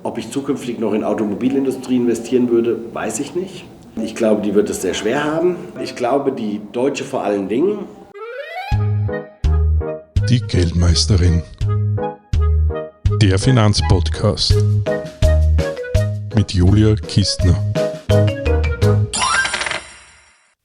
Ob ich zukünftig noch in Automobilindustrie investieren würde, weiß ich nicht. Ich glaube, die wird es sehr schwer haben. Ich glaube, die Deutsche vor allen Dingen. Die Geldmeisterin. Der Finanzpodcast mit Julia Kistner.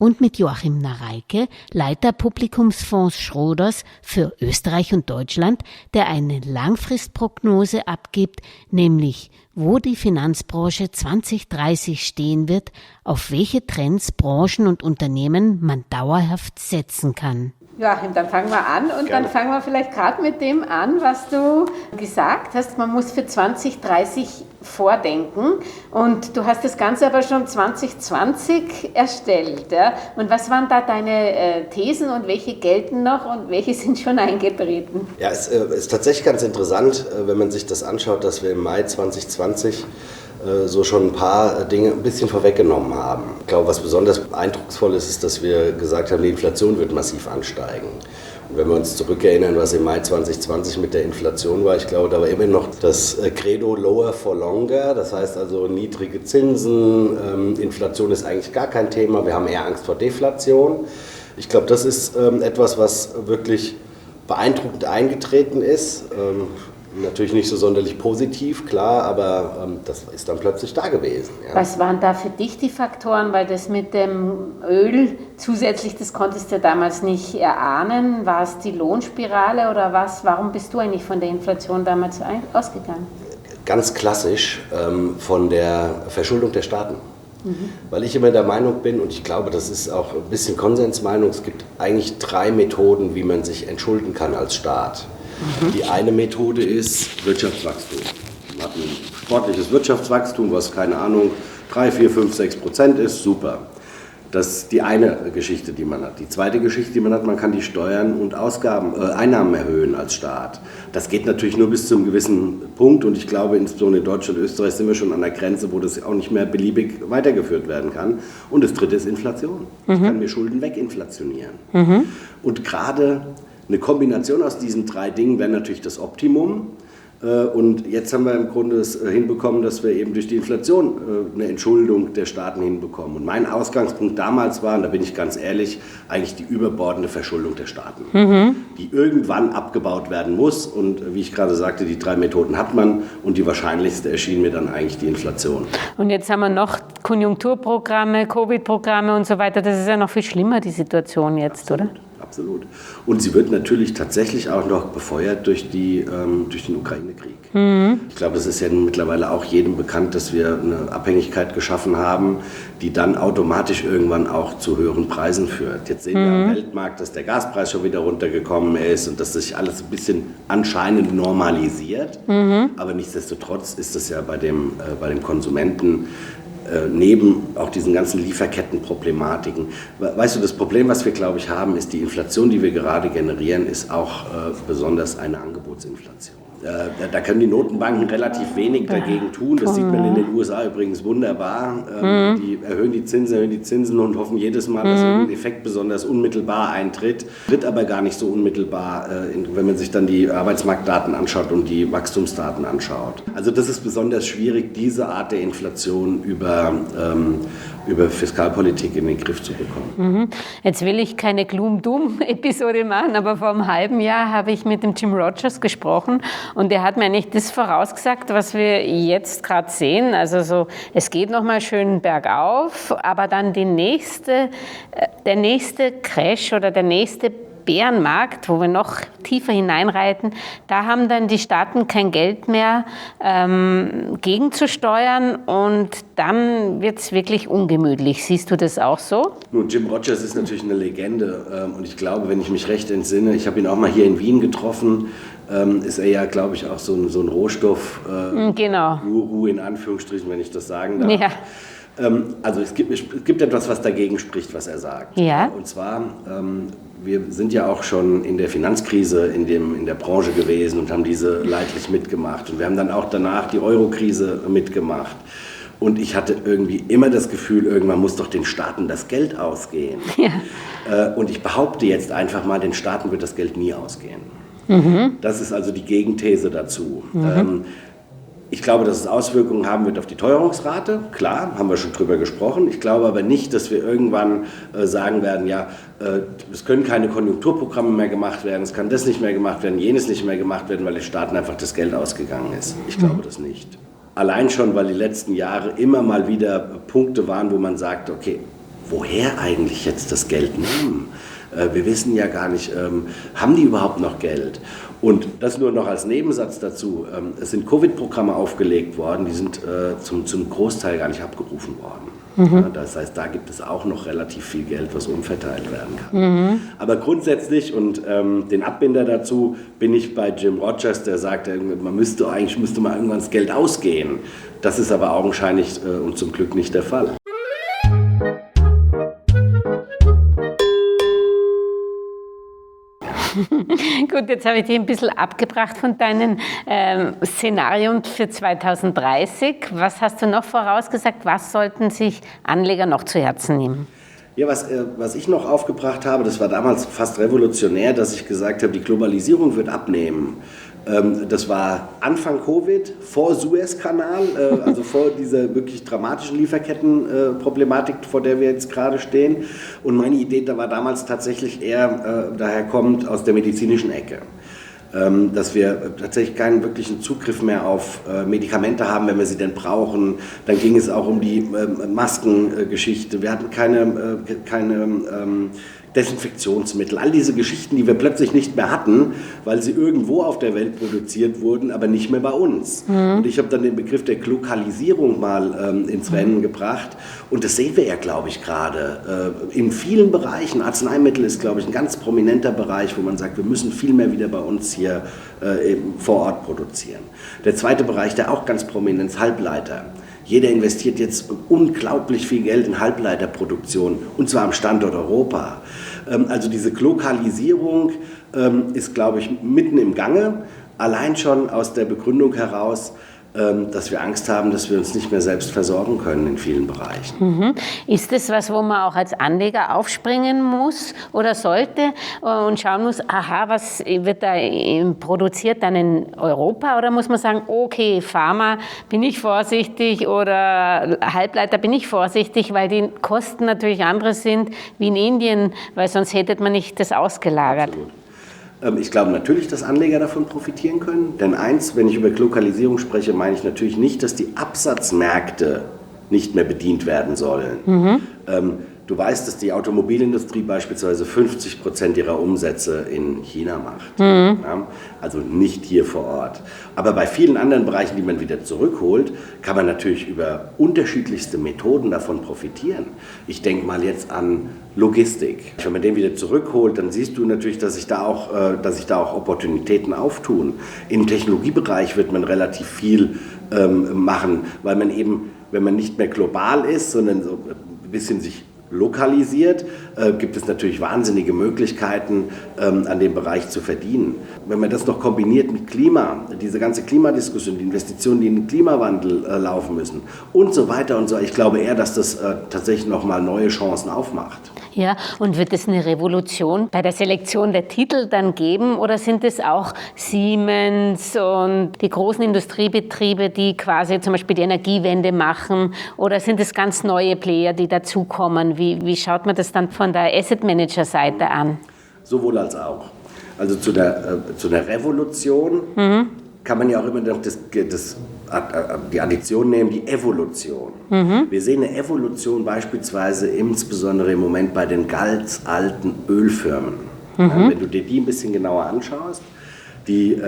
Und mit Joachim Nareike, Leiter Publikumsfonds Schroders für Österreich und Deutschland, der eine Langfristprognose abgibt, nämlich wo die Finanzbranche 2030 stehen wird, auf welche Trends, Branchen und Unternehmen man dauerhaft setzen kann. Joachim, dann fangen wir an und Gerne. Dann fangen wir vielleicht gerade mit dem an, was du gesagt hast, man muss für 2030 vordenken und du hast das Ganze aber schon 2020 erstellt. Ja? Und was waren da deine Thesen und welche gelten noch und welche sind schon eingetreten? Ja, es ist tatsächlich ganz interessant, wenn man sich das anschaut, dass wir im Mai 2020 so schon ein paar Dinge ein bisschen vorweggenommen haben. Ich glaube, was besonders eindrucksvoll ist, ist, dass wir gesagt haben, die Inflation wird massiv ansteigen. Und wenn wir uns zurückerinnern, was im Mai 2020 mit der Inflation war, ich glaube, da war immer noch das Credo lower for longer, das heißt also niedrige Zinsen, Inflation ist eigentlich gar kein Thema, wir haben eher Angst vor Deflation. Ich glaube, das ist etwas, was wirklich beeindruckend eingetreten ist. Natürlich nicht so sonderlich positiv, klar, aber das ist dann plötzlich da gewesen. Ja. Was waren da für dich die Faktoren? Weil das mit dem Öl zusätzlich, das konntest du ja damals nicht erahnen. War es die Lohnspirale oder was? Warum bist du eigentlich von der Inflation damals ausgegangen? Ganz klassisch von der Verschuldung der Staaten. Weil ich immer der Meinung bin, und ich glaube, das ist auch ein bisschen Konsensmeinung, es gibt eigentlich 3 Methoden, wie man sich entschulden kann als Staat. Die eine Methode ist Wirtschaftswachstum. Man hat ein sportliches Wirtschaftswachstum, was, keine Ahnung, 3, 4, 5, 6% ist, super. Das ist die eine Geschichte, die man hat. Die zweite Geschichte, die man hat, man kann die Steuern und Einnahmen erhöhen als Staat. Das geht natürlich nur bis zu einem gewissen Punkt und ich glaube, insbesondere in Deutschland und Österreich sind wir schon an der Grenze, wo das auch nicht mehr beliebig weitergeführt werden kann. Und das dritte ist Inflation. Ich kann mir Schulden weginflationieren. Und gerade eine Kombination aus diesen 3 Dingen wäre natürlich das Optimum. Und jetzt haben wir im Grunde es hinbekommen, dass wir eben durch die Inflation eine Entschuldung der Staaten hinbekommen. Und mein Ausgangspunkt damals war, und da bin ich ganz ehrlich, eigentlich die überbordende Verschuldung der Staaten, die irgendwann abgebaut werden muss. Und wie ich gerade sagte, die 3 Methoden hat man und die wahrscheinlichste erschien mir dann eigentlich die Inflation. Und jetzt haben wir noch Konjunkturprogramme, Covid-Programme und so weiter. Das ist ja noch viel schlimmer, die Situation jetzt, Absolut. Oder? Absolut. Und sie wird natürlich tatsächlich auch noch befeuert durch den Ukraine-Krieg. Ich glaube, es ist ja mittlerweile auch jedem bekannt, dass wir eine Abhängigkeit geschaffen haben, die dann automatisch irgendwann auch zu höheren Preisen führt. Jetzt sehen wir am Weltmarkt, dass der Gaspreis schon wieder runtergekommen ist und dass sich alles ein bisschen anscheinend normalisiert. Aber nichtsdestotrotz ist es ja bei dem Konsumenten neben auch diesen ganzen Lieferkettenproblematiken. Weißt du, das Problem, was wir, glaube ich, haben, ist die Inflation, die wir gerade generieren, ist auch besonders eine Angebotsinflation. Da können die Notenbanken relativ wenig dagegen tun. Das sieht man in den USA übrigens wunderbar. Die erhöhen die Zinsen und hoffen jedes Mal, dass irgendein Effekt besonders unmittelbar eintritt. Tritt aber gar nicht so unmittelbar, wenn man sich dann die Arbeitsmarktdaten anschaut und die Wachstumsdaten anschaut. Also das ist besonders schwierig, diese Art der Inflation über Fiskalpolitik in den Griff zu bekommen. Jetzt will ich keine Gloom-Doom-Episode machen, aber vor einem halben Jahr habe ich mit dem Jim Rogers gesprochen und er hat mir eigentlich das vorausgesagt, was wir jetzt gerade sehen. Also so, es geht nochmal schön bergauf, aber dann der nächste Crash oder der nächste Bärenmarkt, wo wir noch tiefer hineinreiten, da haben dann die Staaten kein Geld mehr gegenzusteuern und dann wird es wirklich ungemütlich. Siehst du das auch so? Nun, Jim Rogers ist natürlich eine Legende und ich glaube, wenn ich mich recht entsinne, ich habe ihn auch mal hier in Wien getroffen, ist er ja, glaube ich, auch so ein Rohstoff-Guru in Anführungsstrichen, wenn ich das sagen darf. Ja. Also es gibt etwas, was dagegen spricht, was er sagt. Ja. Und zwar, wir sind ja auch schon in der Finanzkrise in der Branche gewesen und haben diese leidlich mitgemacht. Und wir haben dann auch danach die Euro-Krise mitgemacht. Und ich hatte irgendwie immer das Gefühl, irgendwann muss doch den Staaten das Geld ausgehen. Ja. Und ich behaupte jetzt einfach mal, den Staaten wird das Geld nie ausgehen. Das ist also die Gegenthese dazu. Ich glaube, dass es Auswirkungen haben wird auf die Teuerungsrate. Klar, haben wir schon drüber gesprochen. Ich glaube aber nicht, dass wir irgendwann sagen werden, es können keine Konjunkturprogramme mehr gemacht werden, es kann das nicht mehr gemacht werden, jenes nicht mehr gemacht werden, weil den Staaten einfach das Geld ausgegangen ist. Ich glaube das nicht. Allein schon, weil die letzten Jahre immer mal wieder Punkte waren, wo man sagt, okay, woher eigentlich jetzt das Geld nehmen? Wir wissen ja gar nicht, haben die überhaupt noch Geld? Und das nur noch als Nebensatz dazu. Es sind Covid-Programme aufgelegt worden, die sind zum Großteil gar nicht abgerufen worden. Ja, das heißt, da gibt es auch noch relativ viel Geld, was umverteilt werden kann. Aber grundsätzlich, und den Abbinder dazu, bin ich bei Jim Rogers, der sagt, man müsste mal irgendwann das Geld ausgehen. Das ist aber augenscheinlich und zum Glück nicht der Fall. Gut, jetzt habe ich dich ein bisschen abgebracht von deinen Szenarien für 2030. Was hast du noch vorausgesagt? Was sollten sich Anleger noch zu Herzen nehmen? Ja, was ich noch aufgebracht habe, das war damals fast revolutionär, dass ich gesagt habe, die Globalisierung wird abnehmen. Das war Anfang Covid, vor Suezkanal, also vor dieser wirklich dramatischen Lieferkettenproblematik, vor der wir jetzt gerade stehen. Und meine Idee da war damals tatsächlich eher daher kommt aus der medizinischen Ecke. Dass wir tatsächlich keinen wirklichen Zugriff mehr auf Medikamente haben, wenn wir sie denn brauchen. Dann ging es auch um die Maskengeschichte. Wir hatten keine Desinfektionsmittel, all diese Geschichten, die wir plötzlich nicht mehr hatten, weil sie irgendwo auf der Welt produziert wurden, aber nicht mehr bei uns. Und ich habe dann den Begriff der Glokalisierung mal ins Rennen gebracht und das sehen wir ja, glaube ich, gerade in vielen Bereichen. Arzneimittel ist, glaube ich, ein ganz prominenter Bereich, wo man sagt, wir müssen viel mehr wieder bei uns hier vor Ort produzieren. Der zweite Bereich, der auch ganz prominent ist, Halbleiter. Jeder investiert jetzt unglaublich viel Geld in Halbleiterproduktion, und zwar am Standort Europa. Also diese Glokalisierung ist, glaube ich, mitten im Gange, allein schon aus der Begründung heraus, dass wir Angst haben, dass wir uns nicht mehr selbst versorgen können in vielen Bereichen. Ist das was, wo man auch als Anleger aufspringen muss oder sollte und schauen muss, was wird da produziert dann in Europa? Oder muss man sagen, okay, Pharma bin ich vorsichtig oder Halbleiter bin ich vorsichtig, weil die Kosten natürlich andere sind wie in Indien, weil sonst hätte man nicht das ausgelagert. Absolut. Ich glaube natürlich, dass Anleger davon profitieren können. Denn eins, wenn ich über Glokalisierung spreche, meine ich natürlich nicht, dass die Absatzmärkte nicht mehr bedient werden sollen. Du weißt, dass die Automobilindustrie beispielsweise 50% ihrer Umsätze in China macht. Ja, also nicht hier vor Ort. Aber bei vielen anderen Bereichen, die man wieder zurückholt, kann man natürlich über unterschiedlichste Methoden davon profitieren. Ich denke mal jetzt an Logistik. Wenn man den wieder zurückholt, dann siehst du natürlich, dass sich da auch Opportunitäten auftun. Im Technologiebereich wird man relativ viel machen, weil man eben, wenn man nicht mehr global ist, sondern so ein bisschen sich lokalisiert, gibt es natürlich wahnsinnige Möglichkeiten, an dem Bereich zu verdienen. Wenn man das noch kombiniert mit Klima, diese ganze Klimadiskussion, die Investitionen, die in den Klimawandel laufen müssen und so weiter und so, ich glaube eher, dass das tatsächlich nochmal neue Chancen aufmacht. Ja, und wird es eine Revolution bei der Selektion der Titel dann geben oder sind es auch Siemens und die großen Industriebetriebe, die quasi zum Beispiel die Energiewende machen, oder sind es ganz neue Player, die dazukommen? Wie schaut man das dann von der Asset Manager Seite an? Sowohl als auch. Also zu der Revolution kann man ja auch immer noch die Addition nehmen, die Evolution. Wir sehen eine Evolution beispielsweise insbesondere im Moment bei den ganz alten Ölfirmen. Wenn du dir die ein bisschen genauer anschaust, die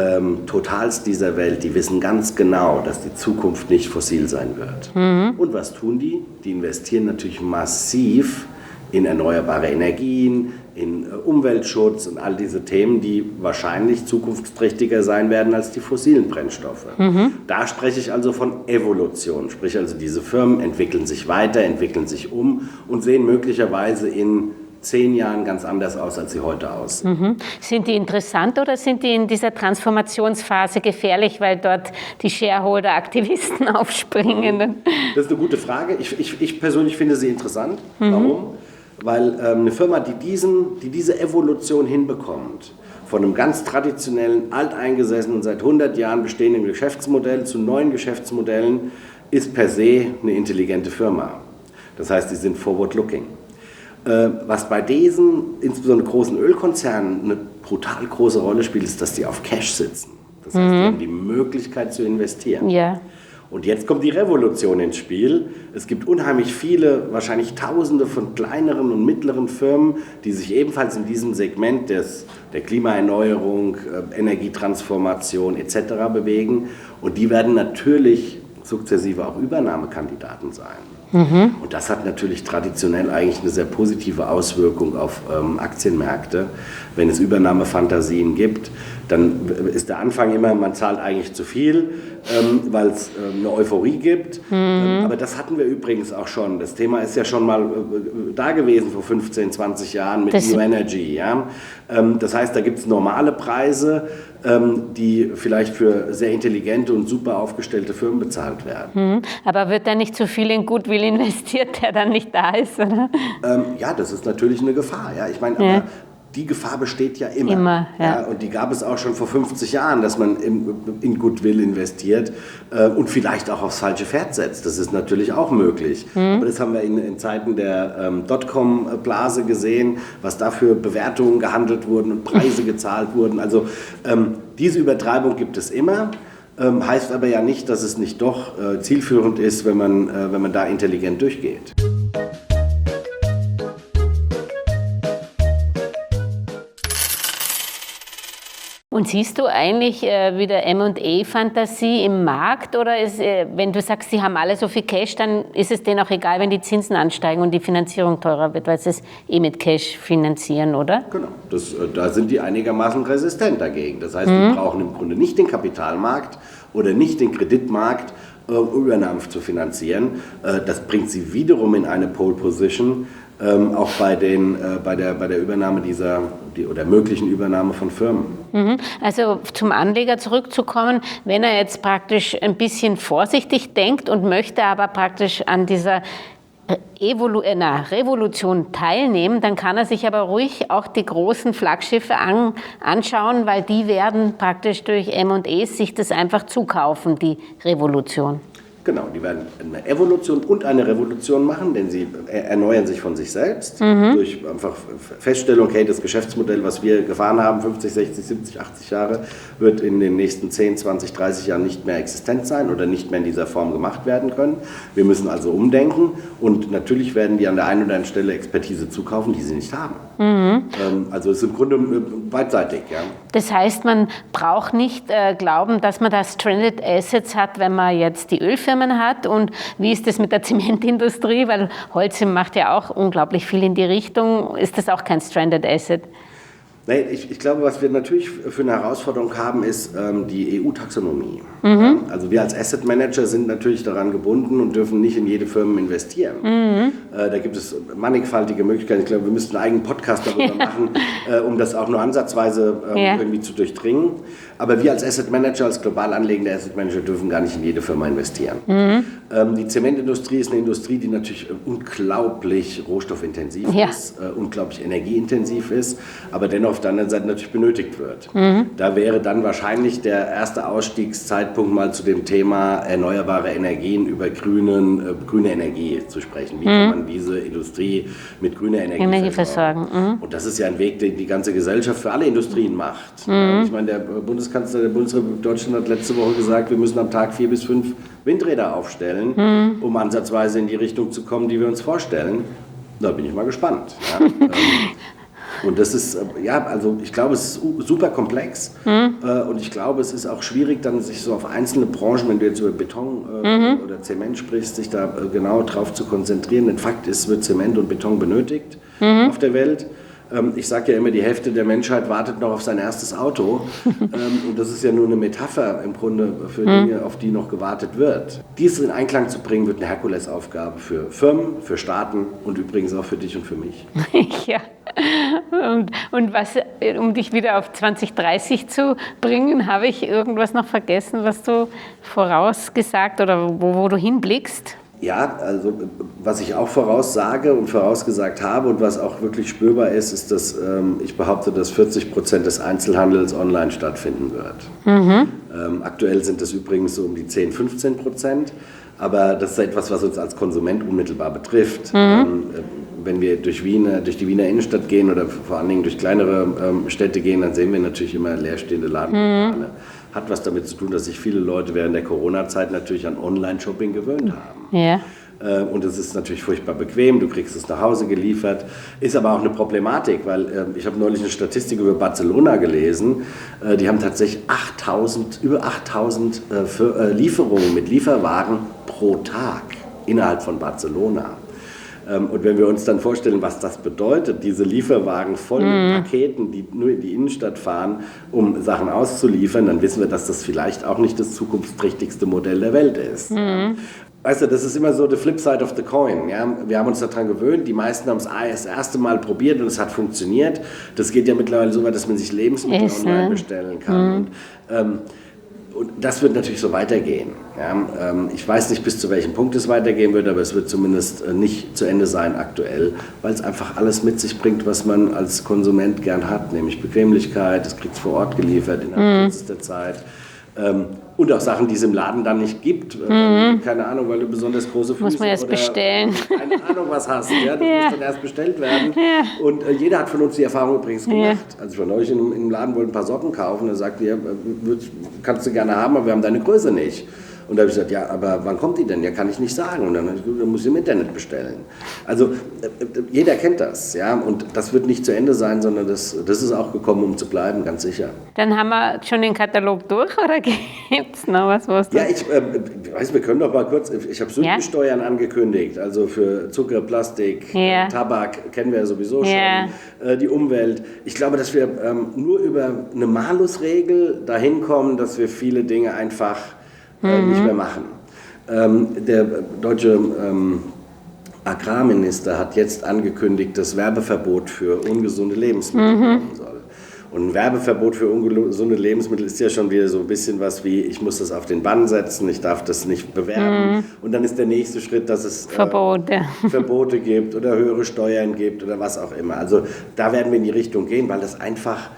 Totals dieser Welt, die wissen ganz genau, dass die Zukunft nicht fossil sein wird. Und was tun die? Die investieren natürlich massiv in erneuerbare Energien, in Umweltschutz und all diese Themen, die wahrscheinlich zukunftsträchtiger sein werden als die fossilen Brennstoffe. Da spreche ich also von Evolution, sprich also diese Firmen entwickeln sich weiter, entwickeln sich um und sehen möglicherweise in 10 Jahren ganz anders aus, als sie heute aussehen. Sind die interessant oder sind die in dieser Transformationsphase gefährlich, weil dort die Shareholder-Aktivisten aufspringen? Das ist eine gute Frage. Ich persönlich finde sie interessant. Warum? Weil eine Firma, die diese Evolution hinbekommt, von einem ganz traditionellen, alteingesessenen, seit 100 Jahren bestehenden Geschäftsmodell zu neuen Geschäftsmodellen ist per se eine intelligente Firma. Das heißt, die sind forward-looking. Was bei diesen, insbesondere großen Ölkonzernen, eine brutal große Rolle spielt, ist, dass die auf Cash sitzen. Das heißt, die haben die Möglichkeit zu investieren. Ja. Und jetzt kommt die Revolution ins Spiel. Es gibt unheimlich viele, wahrscheinlich Tausende von kleineren und mittleren Firmen, die sich ebenfalls in diesem Segment der Klimaerneuerung, Energietransformation etc. bewegen. Und die werden natürlich sukzessive auch Übernahmekandidaten sein. Und das hat natürlich traditionell eigentlich eine sehr positive Auswirkung auf Aktienmärkte. Wenn es Übernahmefantasien gibt, dann ist der Anfang immer, man zahlt eigentlich zu viel, weil es eine Euphorie gibt. Aber das hatten wir übrigens auch schon. Das Thema ist ja schon mal da gewesen vor 15, 20 Jahren mit New Energy. Ja? Das heißt, da gibt es normale Preise, die vielleicht für sehr intelligente und super aufgestellte Firmen bezahlt werden. Aber wird da nicht zu viel in Goodwill investiert, der dann nicht da ist, oder? Ja, das ist natürlich eine Gefahr. Ja? Ich meine, aber die Gefahr besteht ja immer. Ja. Und die gab es auch schon vor 50 Jahren, dass man in Goodwill investiert und vielleicht auch aufs falsche Pferd setzt. Das ist natürlich auch möglich. Aber das haben wir in Zeiten der Dotcom-Blase gesehen, was da für Bewertungen gehandelt wurden und Preise gezahlt wurden. Also diese Übertreibung gibt es immer. Heißt aber ja nicht, dass es nicht doch zielführend ist, wenn man da intelligent durchgeht. Und siehst du eigentlich wieder M&A-Fantasie im Markt oder wenn du sagst, sie haben alle so viel Cash, dann ist es denen auch egal, wenn die Zinsen ansteigen und die Finanzierung teurer wird, weil sie es mit Cash finanzieren, oder? Genau, da sind die einigermaßen resistent dagegen. Das heißt, die brauchen im Grunde nicht den Kapitalmarkt oder nicht den Kreditmarkt, um Übernahmen zu finanzieren. Das bringt sie wiederum in eine Pole Position, auch bei der Übernahme oder möglichen Übernahme von Firmen. Also zum Anleger zurückzukommen, wenn er jetzt praktisch ein bisschen vorsichtig denkt und möchte aber praktisch an dieser Revolution teilnehmen, dann kann er sich aber ruhig auch die großen Flaggschiffe anschauen, weil die werden praktisch durch M&As sich das einfach zukaufen, die Revolution. Genau, die werden eine Evolution und eine Revolution machen, denn sie erneuern sich von sich selbst durch einfach Feststellung, hey, das Geschäftsmodell, was wir gefahren haben, 50, 60, 70, 80 Jahre, wird in den nächsten 10, 20, 30 Jahren nicht mehr existent sein oder nicht mehr in dieser Form gemacht werden können. Wir müssen also umdenken und natürlich werden die an der einen oder anderen Stelle Expertise zukaufen, die sie nicht haben. Also es ist im Grunde beidseitig. Ja. Das heißt, man braucht nicht glauben, dass man da Stranded Assets hat, wenn man jetzt die Ölfirmen hat. Und wie ist das mit der Zementindustrie? Weil Holcim macht ja auch unglaublich viel in die Richtung. Ist das auch kein Stranded Asset? Nein, ich glaube, was wir natürlich für eine Herausforderung haben, ist die EU-Taxonomie. Also wir als Asset Manager sind natürlich daran gebunden und dürfen nicht in jede Firma investieren. Da gibt es mannigfaltige Möglichkeiten. Ich glaube, wir müssten einen eigenen Podcast darüber machen, um das auch nur ansatzweise irgendwie zu durchdringen. Aber wir als Asset Manager, als global anlegende Asset Manager dürfen gar nicht in jede Firma investieren. Die Zementindustrie ist eine Industrie, die natürlich unglaublich rohstoffintensiv ist, unglaublich energieintensiv ist, aber dennoch auf der anderen Seite natürlich benötigt wird. Da wäre dann wahrscheinlich der erste Ausstiegszeitpunkt mal zu dem Thema erneuerbare Energien über grüne Energie zu sprechen. Wie kann man diese Industrie mit grüner Energie versorgen? Und das ist ja ein Weg, den die ganze Gesellschaft für alle Industrien macht. Ich meine, der Bundeskanzler der Bundesrepublik Deutschland hat letzte Woche gesagt, wir müssen am Tag 4 bis 5 Windräder aufstellen, um ansatzweise in die Richtung zu kommen, die wir uns vorstellen. Da bin ich mal gespannt. Ja. Und das ist, also ich glaube, es ist super komplex und ich glaube, es ist auch schwierig, dann sich so auf einzelne Branchen, wenn du jetzt über Beton oder Zement sprichst, sich da genau drauf zu konzentrieren. Denn Fakt ist, wird Zement und Beton benötigt auf der Welt. Ich sage ja immer, die Hälfte der Menschheit wartet noch auf sein erstes Auto. Und das ist ja nur eine Metapher im Grunde für Dinge, auf die noch gewartet wird. Dies in Einklang zu bringen, wird eine Herkulesaufgabe für Firmen, für Staaten und übrigens auch für dich und für mich. Ja. Und was, um dich wieder auf 2030 zu bringen, habe ich irgendwas noch vergessen, was du vorausgesagt oder wo du hinblickst? Ja, also was ich auch voraussage und vorausgesagt habe und was auch wirklich spürbar ist, dass ich behaupte, dass 40% des Einzelhandels online stattfinden wird. Aktuell sind es übrigens so um die 10-15%, aber das ist etwas, was uns als Konsument unmittelbar betrifft. Wenn wir durch die Wiener Innenstadt gehen oder vor allen Dingen durch kleinere Städte gehen, dann sehen wir natürlich immer leerstehende Ladenlokale. Hat was damit zu tun, dass sich viele Leute während der Corona-Zeit natürlich an Online-Shopping gewöhnt haben. Ja. Und es ist natürlich furchtbar bequem, du kriegst es nach Hause geliefert. Ist aber auch eine Problematik, weil ich habe neulich eine Statistik über Barcelona gelesen. Die haben tatsächlich über 8000 Lieferungen mit Lieferwagen pro Tag innerhalb von Barcelona. Und wenn wir uns dann vorstellen, was das bedeutet, diese Lieferwagen voll mit Paketen, die nur in die Innenstadt fahren, um Sachen auszuliefern, dann wissen wir, dass das vielleicht auch nicht das zukunftsträchtigste Modell der Welt ist. Weißt du, das ist immer so the flip side of the coin. Ja? Wir haben uns daran gewöhnt, die meisten haben es das erste Mal probiert und es hat funktioniert. Das geht ja mittlerweile so weit, dass man sich Lebensmittel online bestellen kann. Und das wird natürlich so weitergehen. Ja? Ich weiß nicht, bis zu welchem Punkt es weitergehen wird, aber es wird zumindest nicht zu Ende sein aktuell, weil es einfach alles mit sich bringt, was man als Konsument gern hat, nämlich Bequemlichkeit, das kriegt es vor Ort geliefert innerhalb kürzester Zeit. Und auch Sachen, die es im Laden dann nicht gibt. Keine Ahnung, weil du besonders große Füße muss man erst bestellen. Keine Ahnung, was hast. Ja, das muss dann erst bestellt werden. Ja. Und jeder hat von uns die Erfahrung übrigens gemacht. Also ich war neulich im Laden, wollte ein paar Socken kaufen. Da sagte er, kannst du gerne haben, aber wir haben deine Größe nicht. Und da habe ich gesagt, ja, aber wann kommt die denn? Ja, kann ich nicht sagen. Und dann habe ich gesagt, dann muss ich im Internet bestellen. Also jeder kennt das, ja. Und das wird nicht zu Ende sein, sondern das ist auch gekommen, um zu bleiben, ganz sicher. Dann haben wir schon den Katalog durch, oder gibt es noch was? Ja, ich weiß, wir können doch mal kurz, ich habe Sündensteuern angekündigt, also für Zucker, Plastik, Tabak kennen wir ja sowieso schon, die Umwelt. Ich glaube, dass wir nur über eine Malusregel dahin kommen, dass wir viele Dinge einfach nicht mehr machen. Der deutsche Agrarminister hat jetzt angekündigt, dass Werbeverbot für ungesunde Lebensmittel kommen soll. Und ein Werbeverbot für ungesunde Lebensmittel ist ja schon wieder so ein bisschen was wie, ich muss das auf den Bann setzen, ich darf das nicht bewerben. Und dann ist der nächste Schritt, dass es Verbote gibt oder höhere Steuern gibt oder was auch immer. Also da werden wir in die Richtung gehen, weil das einfach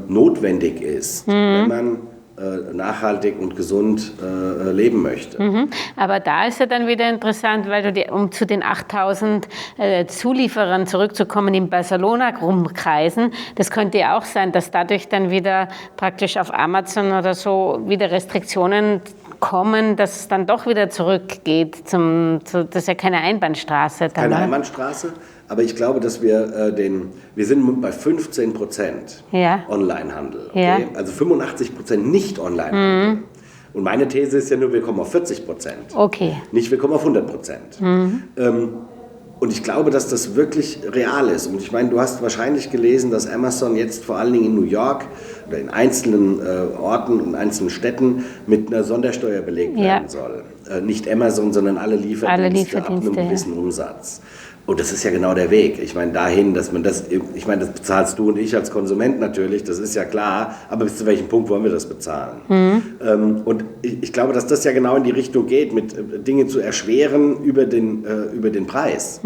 notwendig ist, wenn man nachhaltig und gesund leben möchte. Aber da ist ja dann wieder interessant, weil um zu den 8000 Zulieferern zurückzukommen, in Barcelona rumkreisen, das könnte ja auch sein, dass dadurch dann wieder praktisch auf Amazon oder so wieder Restriktionen kommen, dass es dann doch wieder zurückgeht. Das ist ja keine Einbahnstraße. Keine Einbahnstraße, aber ich glaube, dass wir sind bei 15% Onlinehandel. Okay? Ja. Also 85% nicht Onlinehandel. Und meine These ist ja nur, wir kommen auf 40%. Okay. Nicht, wir kommen auf 100%. Und ich glaube, dass das wirklich real ist. Und ich meine, du hast wahrscheinlich gelesen, dass Amazon jetzt vor allen Dingen in New York oder in einzelnen Orten und einzelnen Städten mit einer Sondersteuer belegt werden soll. Nicht Amazon, sondern alle Lieferdienste ab einem gewissen Umsatz. Und das ist ja genau der Weg. Ich meine, dahin, dass man das bezahlst du und ich als Konsument natürlich, das ist ja klar, aber bis zu welchem Punkt wollen wir das bezahlen? Und ich glaube, dass das ja genau in die Richtung geht, mit Dinge zu erschweren über den Preis.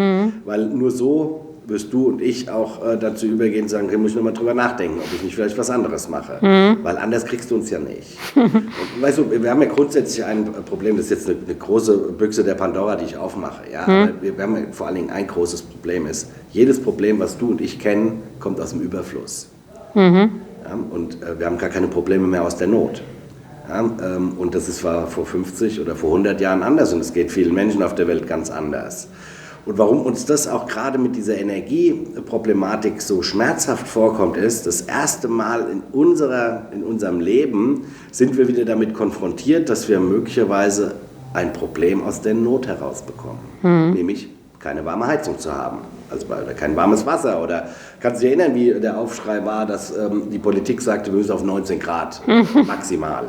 Weil nur so wirst du und ich auch dazu übergehen und sagen, okay, muss ich nochmal drüber nachdenken, ob ich nicht vielleicht was anderes mache. Weil anders kriegst du uns ja nicht. Und, weißt du, wir haben ja grundsätzlich ein Problem, das ist jetzt eine große Büchse der Pandora, die ich aufmache. Ja? Aber wir haben ja vor allen Dingen ein großes Problem ist, jedes Problem, was du und ich kennen, kommt aus dem Überfluss. Ja? Und wir haben gar keine Probleme mehr aus der Not. Ja? Und das war vor 50 oder vor 100 Jahren anders und es geht vielen Menschen auf der Welt ganz anders. Und warum uns das auch gerade mit dieser Energieproblematik so schmerzhaft vorkommt, ist, das erste Mal in unserem Leben sind wir wieder damit konfrontiert, dass wir möglicherweise ein Problem aus der Not herausbekommen. Nämlich keine warme Heizung zu haben. Also kein warmes Wasser. Oder kannst du dich erinnern, wie der Aufschrei war, dass die Politik sagte, wir müssen auf 19 Grad maximal.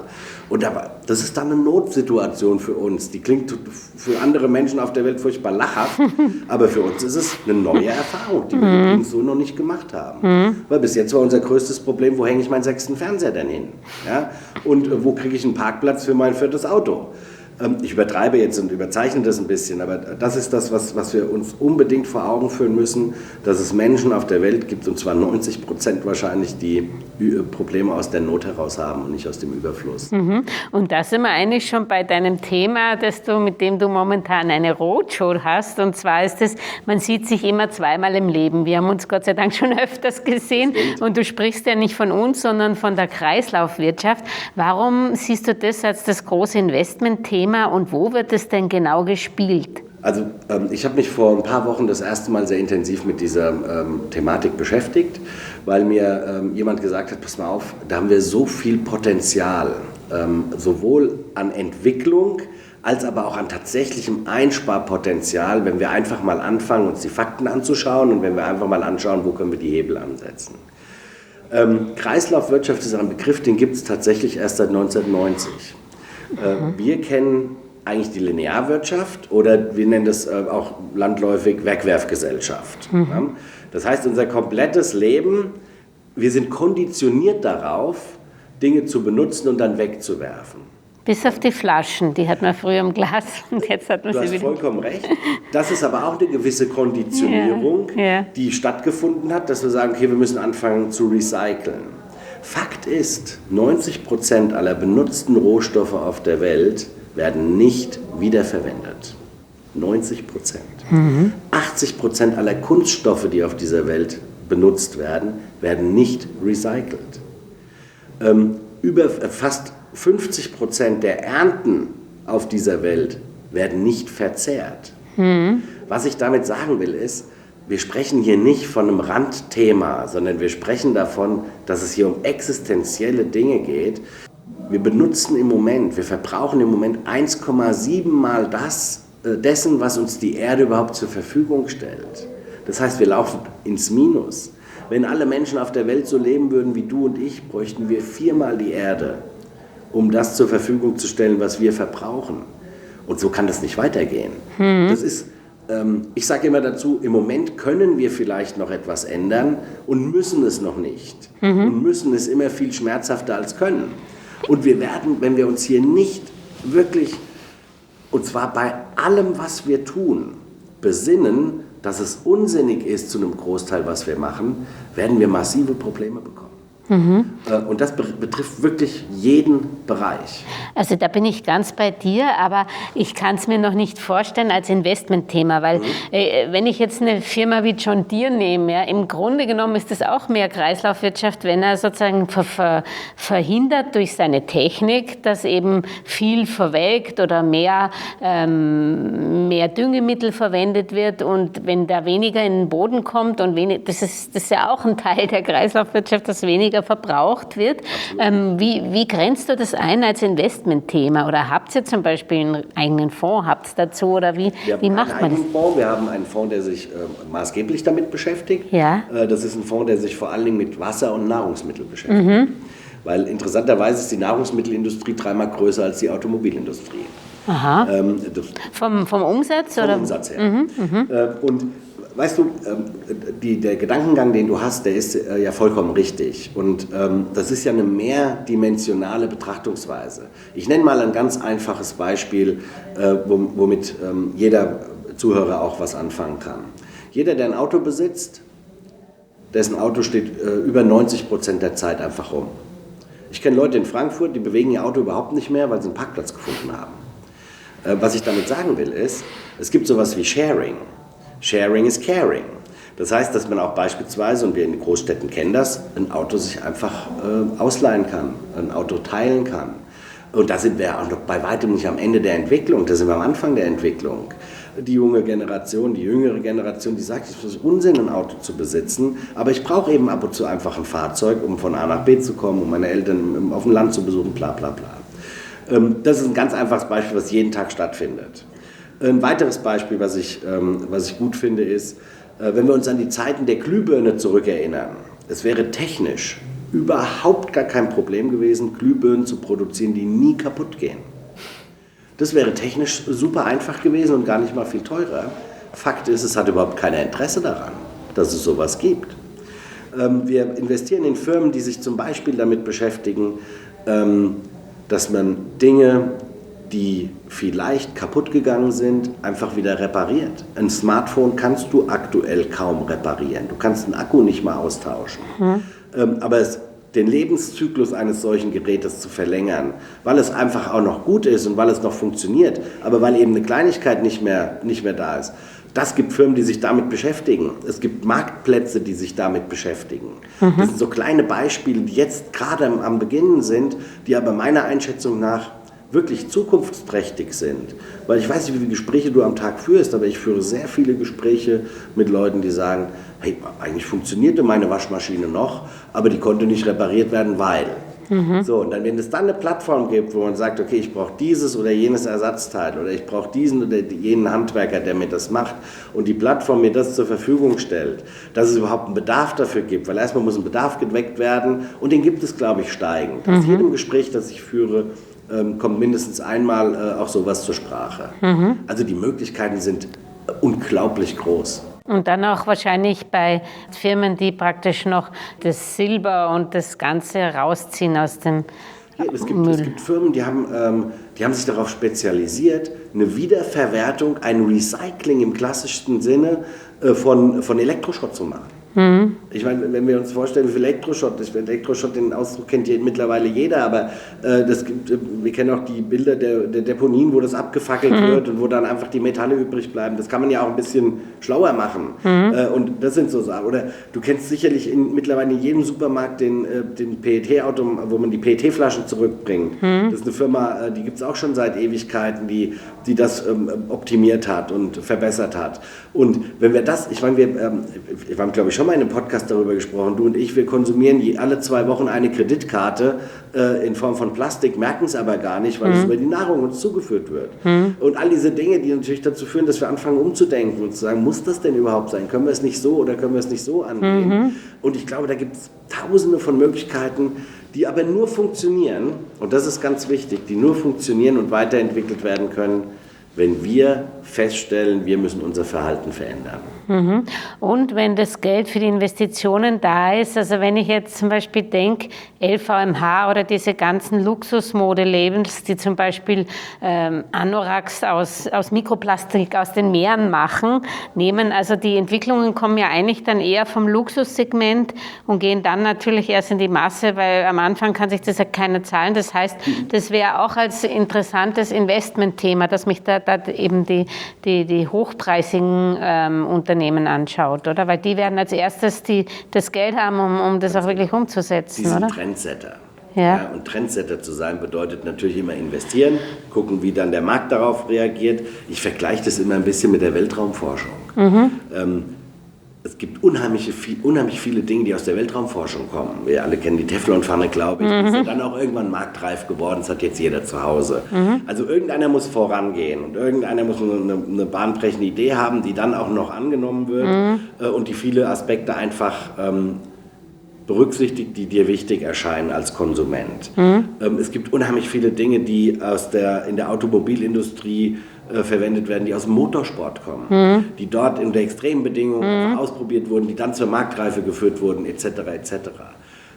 Und das ist dann eine Notsituation für uns. Die klingt für andere Menschen auf der Welt furchtbar lachhaft, aber für uns ist es eine neue Erfahrung, die wir übrigens so noch nicht gemacht haben. Weil bis jetzt war unser größtes Problem, wo hänge ich meinen 6. Fernseher denn hin? Ja? Und wo kriege ich einen Parkplatz für mein 4. Auto? Ich übertreibe jetzt und überzeichne das ein bisschen, aber das ist das, was wir uns unbedingt vor Augen führen müssen, dass es Menschen auf der Welt gibt, und zwar 90% wahrscheinlich, die Probleme aus der Not heraus haben und nicht aus dem Überfluss. Und da sind wir eigentlich schon bei deinem Thema, mit dem du momentan eine Roadshow hast. Und zwar ist es, man sieht sich immer zweimal im Leben. Wir haben uns Gott sei Dank schon öfters gesehen. Und du sprichst ja nicht von uns, sondern von der Kreislaufwirtschaft. Warum siehst du das als das große Investmentthema und wo wird es denn genau gespielt? Also ich habe mich vor ein paar Wochen das erste Mal sehr intensiv mit dieser Thematik beschäftigt, weil mir jemand gesagt hat, pass mal auf, da haben wir so viel Potenzial, sowohl an Entwicklung als aber auch an tatsächlichem Einsparpotenzial, wenn wir einfach mal anfangen, uns die Fakten anzuschauen und wenn wir einfach mal anschauen, wo können wir die Hebel ansetzen. Kreislaufwirtschaft ist ein Begriff, den gibt es tatsächlich erst seit 1990. Wir kennen eigentlich die Linearwirtschaft oder wir nennen das auch landläufig Wegwerfgesellschaft. Das heißt, unser komplettes Leben, wir sind konditioniert darauf, Dinge zu benutzen und dann wegzuwerfen. Bis auf die Flaschen, die hat man früher im Glas und jetzt hat man sie wieder. Du hast vollkommen recht. Das ist aber auch eine gewisse Konditionierung, die stattgefunden hat, dass wir sagen, okay, wir müssen anfangen zu recyceln. Fakt ist, 90% aller benutzten Rohstoffe auf der Welt werden nicht wiederverwendet. 90%. 80% aller Kunststoffe, die auf dieser Welt benutzt werden, werden nicht recycelt. Fast 50% der Ernten auf dieser Welt werden nicht verzehrt. Was ich damit sagen will, ist, wir sprechen hier nicht von einem Randthema, sondern wir sprechen davon, dass es hier um existenzielle Dinge geht. Wir verbrauchen im Moment 1,7 Mal dessen, was uns die Erde überhaupt zur Verfügung stellt. Das heißt, wir laufen ins Minus. Wenn alle Menschen auf der Welt so leben würden wie du und ich, bräuchten wir 4-mal die Erde, um das zur Verfügung zu stellen, was wir verbrauchen. Und so kann das nicht weitergehen. Das ist, ich sage immer dazu, im Moment können wir vielleicht noch etwas ändern und müssen es noch nicht. Und müssen es immer viel schmerzhafter als können. Und wir werden, wenn wir uns hier nicht wirklich, und zwar bei allem, was wir tun, besinnen, dass es unsinnig ist zu einem Großteil, was wir machen, werden wir massive Probleme bekommen. Und das betrifft wirklich jeden Bereich. Also da bin ich ganz bei dir, aber ich kann es mir noch nicht vorstellen als Investmentthema, weil wenn ich jetzt eine Firma wie John Deere nehme, ja, im Grunde genommen ist das auch mehr Kreislaufwirtschaft, wenn er sozusagen verhindert durch seine Technik, dass eben viel verwelkt oder mehr Düngemittel verwendet wird und wenn da weniger in den Boden kommt und das ist ja auch ein Teil der Kreislaufwirtschaft, dass weniger verbraucht wird. Wie grenzt du das ein als Investmentthema? Oder habt ihr zum Beispiel einen eigenen Fonds? Habt ihr dazu? Oder wie macht man das? Wir haben einen Fonds, der sich maßgeblich damit beschäftigt. Ja. Das ist ein Fonds, der sich vor allen Dingen mit Wasser und Nahrungsmitteln beschäftigt. Weil interessanterweise ist die Nahrungsmittelindustrie 3-mal größer als die Automobilindustrie. Aha. Vom Umsatz? Vom Umsatz her. Und weißt du, der Gedankengang, den du hast, der ist ja vollkommen richtig. Und das ist ja eine mehrdimensionale Betrachtungsweise. Ich nenne mal ein ganz einfaches Beispiel, womit jeder Zuhörer auch was anfangen kann. Jeder, der ein Auto besitzt, dessen Auto steht über 90% der Zeit einfach rum. Ich kenne Leute in Frankfurt, die bewegen ihr Auto überhaupt nicht mehr, weil sie einen Parkplatz gefunden haben. Was ich damit sagen will, ist, es gibt sowas wie Sharing. Sharing is caring. Das heißt, dass man auch beispielsweise, und wir in den Großstädten kennen das, ein Auto sich einfach ausleihen kann, ein Auto teilen kann. Und da sind wir auch noch bei weitem nicht am Ende der Entwicklung, da sind wir am Anfang der Entwicklung. Die junge Generation, die jüngere Generation, die sagt, es ist Unsinn, ein Auto zu besitzen, aber ich brauche eben ab und zu einfach ein Fahrzeug, um von A nach B zu kommen, um meine Eltern auf dem Land zu besuchen, bla bla bla. Das ist ein ganz einfaches Beispiel, was jeden Tag stattfindet. Ein weiteres Beispiel, was ich gut finde, ist, wenn wir uns an die Zeiten der Glühbirne zurückerinnern. Es wäre technisch überhaupt gar kein Problem gewesen, Glühbirnen zu produzieren, die nie kaputt gehen. Das wäre technisch super einfach gewesen und gar nicht mal viel teurer. Fakt ist, es hat überhaupt kein Interesse daran, dass es sowas gibt. Wir investieren in Firmen, die sich zum Beispiel damit beschäftigen, dass man Dinge die vielleicht kaputt gegangen sind, einfach wieder repariert. Ein Smartphone kannst du aktuell kaum reparieren. Du kannst einen Akku nicht mal austauschen. Aber den Lebenszyklus eines solchen Gerätes zu verlängern, weil es einfach auch noch gut ist und weil es noch funktioniert, aber weil eben eine Kleinigkeit nicht mehr da ist. Das gibt Firmen, die sich damit beschäftigen. Es gibt Marktplätze, die sich damit beschäftigen. Das sind so kleine Beispiele, die jetzt gerade am Beginn sind, die aber meiner Einschätzung nach wirklich zukunftsträchtig sind. Weil ich weiß nicht, wie viele Gespräche du am Tag führst, aber ich führe sehr viele Gespräche mit Leuten, die sagen, hey, eigentlich funktionierte meine Waschmaschine noch, aber die konnte nicht repariert werden, weil. So, und dann, wenn es dann eine Plattform gibt, wo man sagt, okay, ich brauche dieses oder jenes Ersatzteil oder ich brauche diesen oder jenen Handwerker, der mir das macht und die Plattform mir das zur Verfügung stellt, dass es überhaupt einen Bedarf dafür gibt, weil erstmal muss ein Bedarf geweckt werden und den gibt es, glaube ich, steigend. Aus jedem Gespräch, das ich führe, kommt mindestens einmal auch sowas zur Sprache. Also die Möglichkeiten sind unglaublich groß. Und dann auch wahrscheinlich bei Firmen, die praktisch noch das Silber und das Ganze rausziehen aus dem Müll. Es gibt Firmen, die haben sich darauf spezialisiert, eine Wiederverwertung, ein Recycling im klassischsten Sinne von Elektroschrott zu machen. Ich meine, wenn wir uns vorstellen, wie viel Elektroschrott, den Ausdruck kennt mittlerweile jeder, aber wir kennen auch die Bilder der Deponien, wo das abgefackelt wird und wo dann einfach die Metalle übrig bleiben. Das kann man ja auch ein bisschen schlauer machen. Und das sind so Sachen. Oder du kennst sicherlich mittlerweile in jedem Supermarkt den PET-Auto, wo man die PET-Flaschen zurückbringt. Das ist eine Firma, die gibt es auch schon seit Ewigkeiten, die das optimiert hat und verbessert hat. Und wenn wir das, ich meine, wir haben, glaube ich, schon mal in einem Podcast darüber gesprochen, du und ich, wir konsumieren alle 2 Wochen eine Kreditkarte in Form von Plastik, merken es aber gar nicht, weil es über die Nahrung uns zugeführt wird. Und all diese Dinge, die natürlich dazu führen, dass wir anfangen umzudenken und zu sagen, muss das denn überhaupt sein? Können wir es nicht so oder können wir es nicht so angehen? Und ich glaube, da gibt es tausende von Möglichkeiten, die aber nur funktionieren, und das ist ganz wichtig, die nur funktionieren und weiterentwickelt werden können, wenn wir feststellen, wir müssen unser Verhalten verändern. Und wenn das Geld für die Investitionen da ist, also wenn ich jetzt zum Beispiel denke, LVMH oder diese ganzen Luxusmodelabels, die zum Beispiel Anoraks aus Mikroplastik aus den Meeren nehmen, also die Entwicklungen kommen ja eigentlich dann eher vom Luxussegment und gehen dann natürlich erst in die Masse, weil am Anfang kann sich das ja keiner zahlen. Das heißt, das wäre auch als interessantes Investmentthema, dass mich da eben die hochpreisigen Unternehmen anschaut, oder? Weil die werden als erstes das Geld haben, um das auch wirklich umzusetzen, die sind oder? Trendsetter. Ja. Und Trendsetter zu sein bedeutet natürlich immer investieren, gucken, wie dann der Markt darauf reagiert. Ich vergleiche das immer ein bisschen mit der Weltraumforschung. Es gibt unheimlich viele Dinge, die aus der Weltraumforschung kommen. Wir alle kennen die Teflonpfanne, glaube ich. Die ist ja dann auch irgendwann marktreif geworden. Das hat jetzt jeder zu Hause. Also irgendeiner muss vorangehen und irgendeiner muss eine bahnbrechende Idee haben, die dann auch noch angenommen wird und die viele Aspekte einfach berücksichtigt, die dir wichtig erscheinen als Konsument. Es gibt unheimlich viele Dinge, die in der Automobilindustrie verwendet werden, die aus dem Motorsport kommen, die dort unter extremen Bedingungen ausprobiert wurden, die dann zur Marktreife geführt wurden, etc. etc.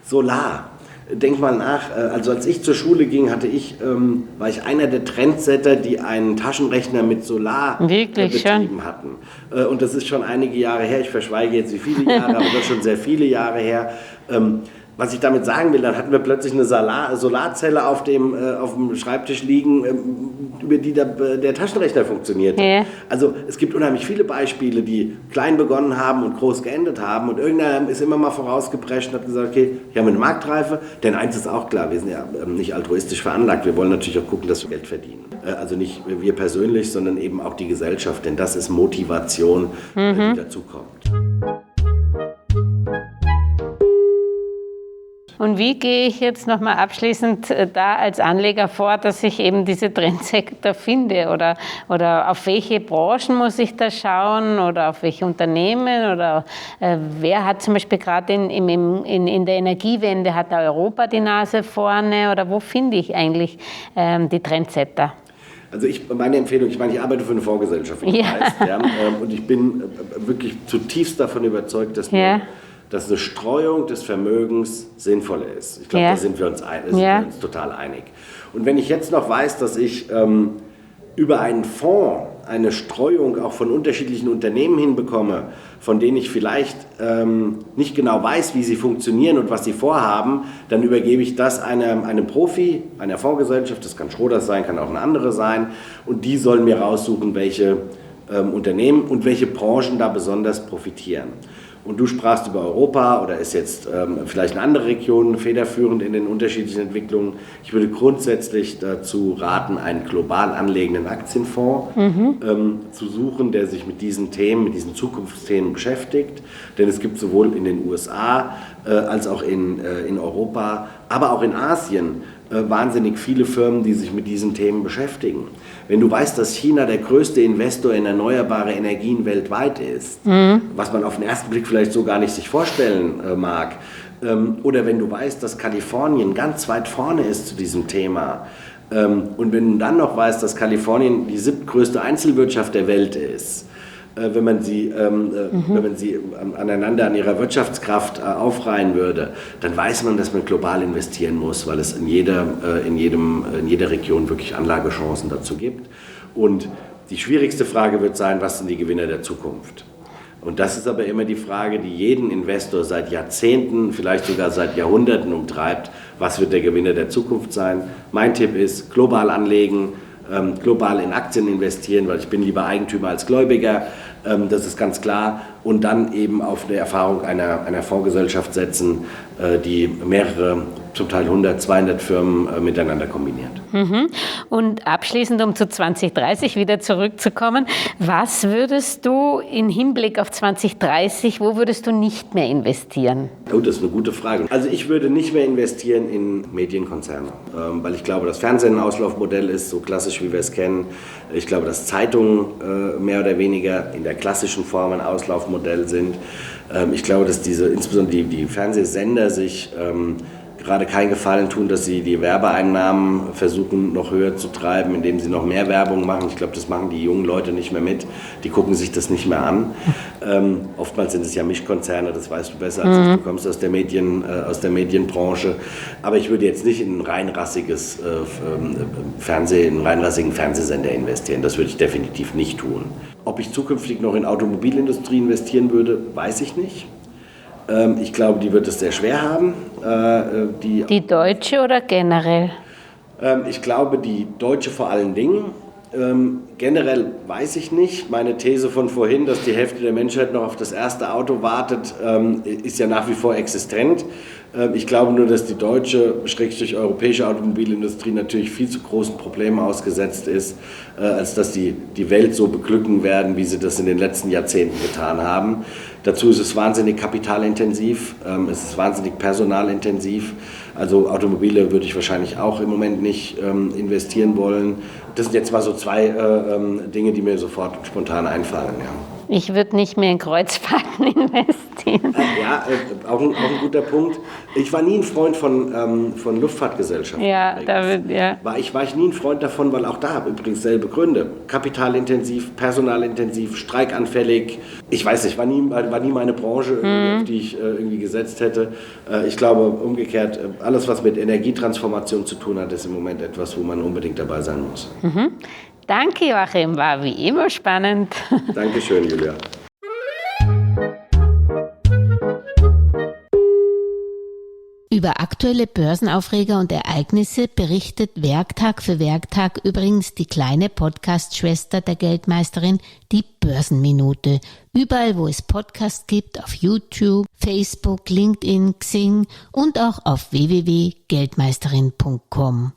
Solar. Denk mal nach, also als ich zur Schule ging, war ich einer der Trendsetter, die einen Taschenrechner mit Solar betrieben hatten. Und das ist schon einige Jahre her, ich verschweige jetzt wie viele Jahre, aber das ist schon sehr viele Jahre her. Was ich damit sagen will, dann hatten wir plötzlich eine Solarzelle auf dem Schreibtisch liegen, über die der Taschenrechner funktioniert. Ja. Also es gibt unheimlich viele Beispiele, die klein begonnen haben und groß geendet haben. Und irgendeiner ist immer mal vorausgeprescht und hat gesagt, okay, hier haben wir eine Marktreife. Denn eins ist auch klar, wir sind ja nicht altruistisch veranlagt. Wir wollen natürlich auch gucken, dass wir Geld verdienen. Also nicht wir persönlich, sondern eben auch die Gesellschaft. Denn das ist Motivation, die dazukommt. Und wie gehe ich jetzt nochmal abschließend da als Anleger vor, dass ich eben diese Trendsektor finde? Oder auf welche Branchen muss ich da schauen? Oder auf welche Unternehmen? Oder wer hat zum Beispiel gerade in der Energiewende, hat da Europa die Nase vorne? Oder wo finde ich eigentlich die Trendsetter? Also meine Empfehlung, ich arbeite für eine Fondsgesellschaft, und ich bin wirklich zutiefst davon überzeugt, dass eine Streuung des Vermögens sinnvoll ist. Ich glaube, da sind wir uns total einig. Und wenn ich jetzt noch weiß, dass ich über einen Fonds eine Streuung auch von unterschiedlichen Unternehmen hinbekomme, von denen ich vielleicht nicht genau weiß, wie sie funktionieren und was sie vorhaben, dann übergebe ich das einem Profi, einer Fondsgesellschaft, das kann Schroders sein, kann auch eine andere sein, und die sollen mir raussuchen, welche Unternehmen und welche Branchen da besonders profitieren. Und du sprachst über Europa oder ist jetzt vielleicht eine andere Region federführend in den unterschiedlichen Entwicklungen. Ich würde grundsätzlich dazu raten, einen global anlegenden Aktienfonds zu suchen, der sich mit diesen Themen, mit diesen Zukunftsthemen beschäftigt. Denn es gibt sowohl in den USA als auch in Europa, aber auch in Asien wahnsinnig viele Firmen, die sich mit diesen Themen beschäftigen. Wenn du weißt, dass China der größte Investor in erneuerbare Energien weltweit ist, was man auf den ersten Blick vielleicht so gar nicht sich vorstellen mag, oder wenn du weißt, dass Kalifornien ganz weit vorne ist zu diesem Thema, und wenn du dann noch weißt, dass Kalifornien die 7. größte Einzelwirtschaft der Welt ist, wenn man sie aneinander an ihrer Wirtschaftskraft aufreihen würde, dann weiß man, dass man global investieren muss, weil es in jeder Region wirklich Anlagechancen dazu gibt. Und die schwierigste Frage wird sein, was sind die Gewinner der Zukunft? Und das ist aber immer die Frage, die jeden Investor seit Jahrzehnten, vielleicht sogar seit Jahrhunderten umtreibt. Was wird der Gewinner der Zukunft sein? Mein Tipp ist, global anlegen, global in Aktien investieren, weil ich bin lieber Eigentümer als Gläubiger, das ist ganz klar. Und dann eben auf eine Erfahrung einer Fondsgesellschaft setzen, die mehrere, zum Teil 100, 200 Firmen miteinander kombiniert. Und abschließend, um zu 2030 wieder zurückzukommen, was würdest du im Hinblick auf 2030, wo würdest du nicht mehr investieren? Oh, das ist eine gute Frage. Also ich würde nicht mehr investieren in Medienkonzerne, weil ich glaube, dass Fernsehen ein Auslaufmodell ist, so klassisch wie wir es kennen. Ich glaube, dass Zeitungen mehr oder weniger in der klassischen Form ein Auslaufmodell sind. Ich glaube, dass insbesondere die Fernsehsender sich gerade keinen Gefallen tun, dass sie die Werbeeinnahmen versuchen noch höher zu treiben, indem sie noch mehr Werbung machen. Ich glaube, das machen die jungen Leute nicht mehr mit. Die gucken sich das nicht mehr an. Oftmals sind es ja Mischkonzerne, das weißt du besser als ich. Du kommst aus der Medienbranche. Aber ich würde jetzt nicht in einen reinrassigen Fernsehsender investieren. Das würde ich definitiv nicht tun. Ob ich zukünftig noch in Automobilindustrie investieren würde, weiß ich nicht. Ich glaube, die wird es sehr schwer haben. Die deutsche oder generell? Ich glaube, die deutsche vor allen Dingen. Generell weiß ich nicht. Meine These von vorhin, dass die Hälfte der Menschheit noch auf das erste Auto wartet, ist ja nach wie vor existent. Ich glaube nur, dass die deutsche, europäische Automobilindustrie natürlich viel zu großen Problemen ausgesetzt ist, als dass die Welt so beglücken werden, wie sie das in den letzten Jahrzehnten getan haben. Dazu ist es wahnsinnig kapitalintensiv, es ist wahnsinnig personalintensiv. Also Automobile würde ich wahrscheinlich auch im Moment nicht investieren wollen. Das sind jetzt mal so zwei Dinge, die mir sofort spontan einfallen. Ja. Ich würde nicht mehr in Kreuzfahrten investieren. Auch ein guter Punkt. Ich war nie ein Freund von Luftfahrtgesellschaften. War ich nie ein Freund davon, weil auch da übrigens selbe Gründe. Kapitalintensiv, personalintensiv, streikanfällig. Ich weiß nicht, war nie meine Branche, auf die ich irgendwie gesetzt hätte. Ich glaube umgekehrt, alles was mit Energietransformation zu tun hat, ist im Moment etwas, wo man unbedingt dabei sein muss. Danke, Joachim, war wie immer spannend. Dankeschön, Julia. Über aktuelle Börsenaufreger und Ereignisse berichtet Werktag für Werktag übrigens die kleine Podcast-Schwester der Geldmeisterin, die Börsenminute. Überall, wo es Podcasts gibt, auf YouTube, Facebook, LinkedIn, Xing und auch auf www.geldmeisterin.com.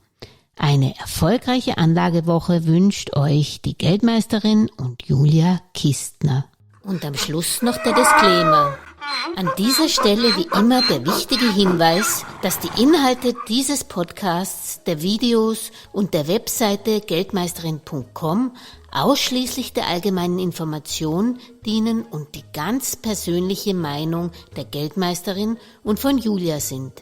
Eine erfolgreiche Anlagewoche wünscht euch die Geldmeisterin und Julia Kistner. Und am Schluss noch der Disclaimer. An dieser Stelle wie immer der wichtige Hinweis, dass die Inhalte dieses Podcasts, der Videos und der Webseite geldmeisterin.com ausschließlich der allgemeinen Information dienen und die ganz persönliche Meinung der Geldmeisterin und von Julia sind.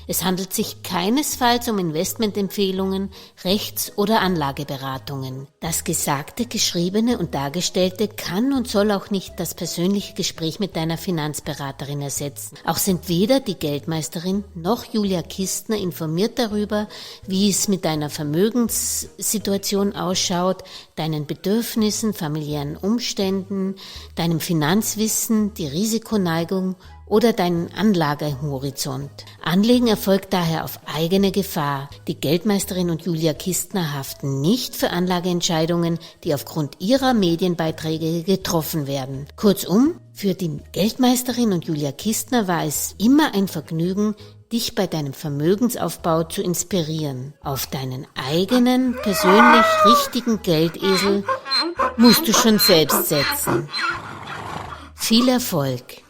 Es handelt sich keinesfalls um Investmentempfehlungen, Rechts- oder Anlageberatungen. Das Gesagte, Geschriebene und Dargestellte kann und soll auch nicht das persönliche Gespräch mit deiner Finanzberaterin ersetzen. Auch sind weder die Geldmeisterin noch Julia Kistner informiert darüber, wie es mit deiner Vermögenssituation ausschaut, deinen Bedürfnissen, familiären Umständen, deinem Finanzwissen, die Risikoneigung oder deinen Anlagehorizont. Anlegen erfolgt daher auf eigene Gefahr. Die Geldmeisterin und Julia Kistner haften nicht für Anlageentscheidungen, die aufgrund ihrer Medienbeiträge getroffen werden. Kurzum, für die Geldmeisterin und Julia Kistner war es immer ein Vergnügen, dich bei deinem Vermögensaufbau zu inspirieren. Auf deinen eigenen, persönlich richtigen Geldesel musst du schon selbst setzen. Viel Erfolg!